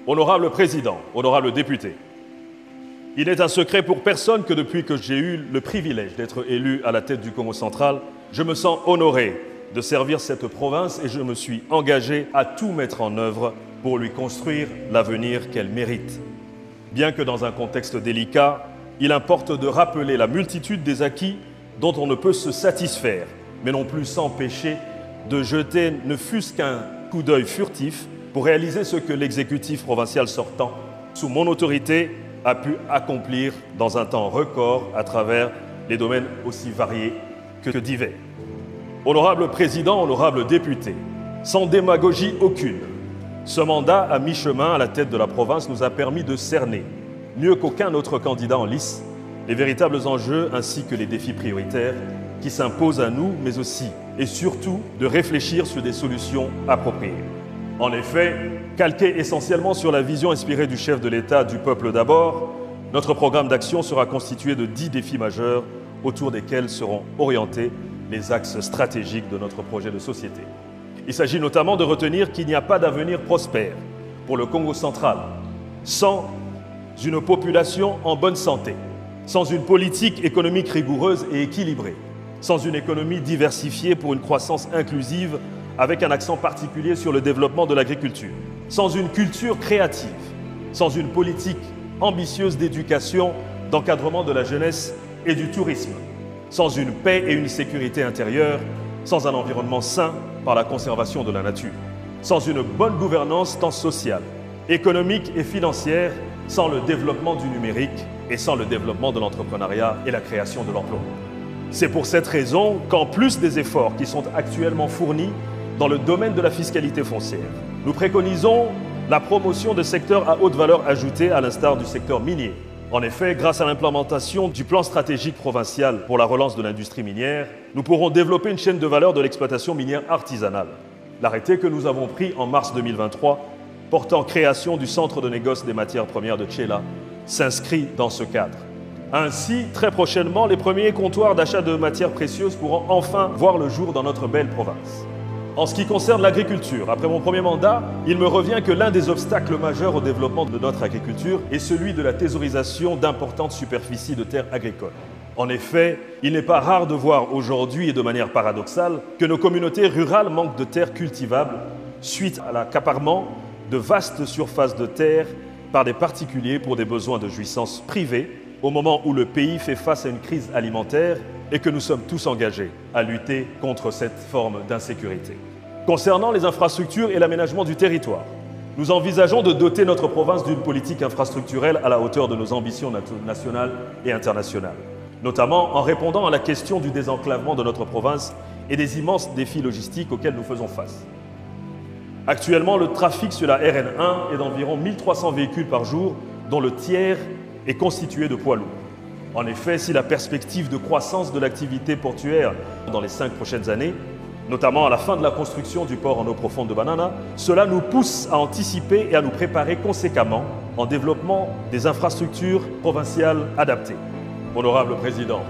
Honorable Président, honorable député, il n'est un secret pour personne que depuis que j'ai eu le privilège d'être élu à la tête du Congo central, je me sens honoré de servir cette province et je me suis engagé à tout mettre en œuvre pour lui construire l'avenir qu'elle mérite. Bien que dans un contexte délicat, il importe de rappeler la multitude des acquis dont on ne peut se satisfaire, mais non plus s'empêcher de jeter ne fût-ce qu'un coup d'œil furtif pour réaliser ce que l'exécutif provincial sortant, sous mon autorité, a pu accomplir dans un temps record à travers des domaines aussi variés que divers. Honorable Président, honorable député, sans démagogie aucune, ce mandat à mi-chemin à la tête de la province nous a permis de cerner, mieux qu'aucun autre candidat en lice, les véritables enjeux ainsi que les défis prioritaires qui s'imposent à nous, mais aussi et surtout de réfléchir sur des solutions appropriées. En effet, calqué essentiellement sur la vision inspirée du chef de l'État du peuple d'abord, notre programme d'action sera constitué de 10 défis majeurs autour desquels seront orientés les axes stratégiques de notre projet de société. Il s'agit notamment de retenir qu'il n'y a pas d'avenir prospère pour le Congo central sans une population en bonne santé, sans une politique économique rigoureuse et équilibrée, sans une économie diversifiée pour une croissance inclusive avec un accent particulier sur le développement de l'agriculture, sans une culture créative, sans une politique ambitieuse d'éducation, d'encadrement de la jeunesse et du tourisme, sans une paix et une sécurité intérieure, sans un environnement sain par la conservation de la nature, sans une bonne gouvernance tant sociale, économique et financière, sans le développement du numérique et sans le développement de l'entrepreneuriat et la création de l'emploi. C'est pour cette raison qu'en plus des efforts qui sont actuellement fournis dans le domaine de la fiscalité foncière, nous préconisons la promotion de secteurs à haute valeur ajoutée à l'instar du secteur minier. En effet, grâce à l'implémentation du plan stratégique provincial pour la relance de l'industrie minière, nous pourrons développer une chaîne de valeur de l'exploitation minière artisanale. L'arrêté que nous avons pris en mars 2023 portant création du centre de négoce des matières premières de Tchéla s'inscrit dans ce cadre. Ainsi, très prochainement, les premiers comptoirs d'achat de matières précieuses pourront enfin voir le jour dans notre belle province. En ce qui concerne l'agriculture, après mon premier mandat, il me revient que l'un des obstacles majeurs au développement de notre agriculture est celui de la thésaurisation d'importantes superficies de terres agricoles. En effet, il n'est pas rare de voir aujourd'hui, et de manière paradoxale, que nos communautés rurales manquent de terres cultivables suite à l'accaparement de vastes surfaces de terre par des particuliers pour des besoins de jouissance privée, au moment où le pays fait face à une crise alimentaire et que nous sommes tous engagés à lutter contre cette forme d'insécurité. Concernant les infrastructures et l'aménagement du territoire, nous envisageons de doter notre province d'une politique infrastructurelle à la hauteur de nos ambitions nationales et internationales, notamment en répondant à la question du désenclavement de notre province et des immenses défis logistiques auxquels nous faisons face. Actuellement, le trafic sur la RN1 est d'environ 1300 véhicules par jour, dont le tiers est constitué de poids lourds. En effet, si la perspective de croissance de l'activité portuaire dans les 5 prochaines années, notamment à la fin de la construction du port en eau profonde de Banana, cela nous pousse à anticiper et à nous préparer conséquemment en développement des infrastructures provinciales adaptées. Honorable Président,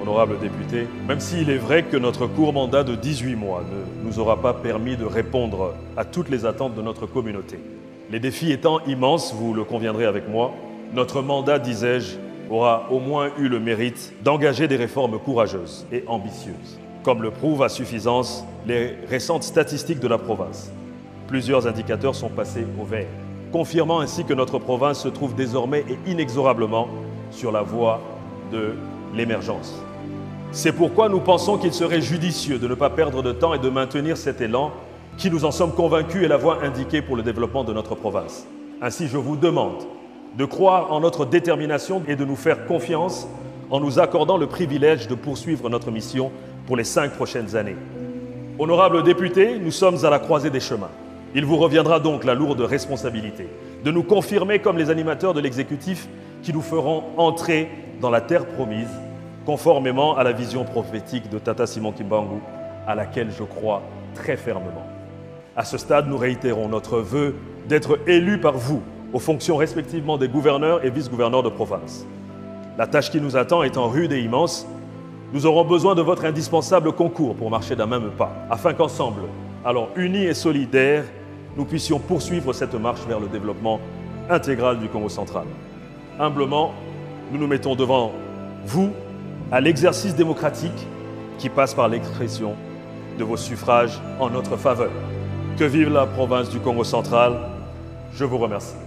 honorable député, même s'il est vrai que notre court mandat de 18 mois ne nous aura pas permis de répondre à toutes les attentes de notre communauté. Les défis étant immenses, vous le conviendrez avec moi, notre mandat, disais-je, aura au moins eu le mérite d'engager des réformes courageuses et ambitieuses, comme le prouvent à suffisance les récentes statistiques de la province. Plusieurs indicateurs sont passés au vert, confirmant ainsi que notre province se trouve désormais et inexorablement sur la voie de l'émergence. C'est pourquoi nous pensons qu'il serait judicieux de ne pas perdre de temps et de maintenir cet élan qui, nous en sommes convaincus, est la voie indiquée pour le développement de notre province. Ainsi, je vous demande de croire en notre détermination et de nous faire confiance en nous accordant le privilège de poursuivre notre mission pour les 5 prochaines années. Honorables députés, nous sommes à la croisée des chemins. Il vous reviendra donc la lourde responsabilité de nous confirmer comme les animateurs de l'exécutif qui nous feront entrer dans la terre promise, conformément à la vision prophétique de Tata Simon Kimbangu, à laquelle je crois très fermement. À ce stade, nous réitérons notre vœu d'être élus par vous aux fonctions respectivement des gouverneurs et vice-gouverneurs de province. La tâche qui nous attend étant rude et immense, nous aurons besoin de votre indispensable concours pour marcher d'un même pas, afin qu'ensemble, alors unis et solidaires, nous puissions poursuivre cette marche vers le développement intégral du Congo central. Humblement, nous nous mettons devant vous à l'exercice démocratique qui passe par l'expression de vos suffrages en notre faveur. Que vive la province du Congo central. Je vous remercie.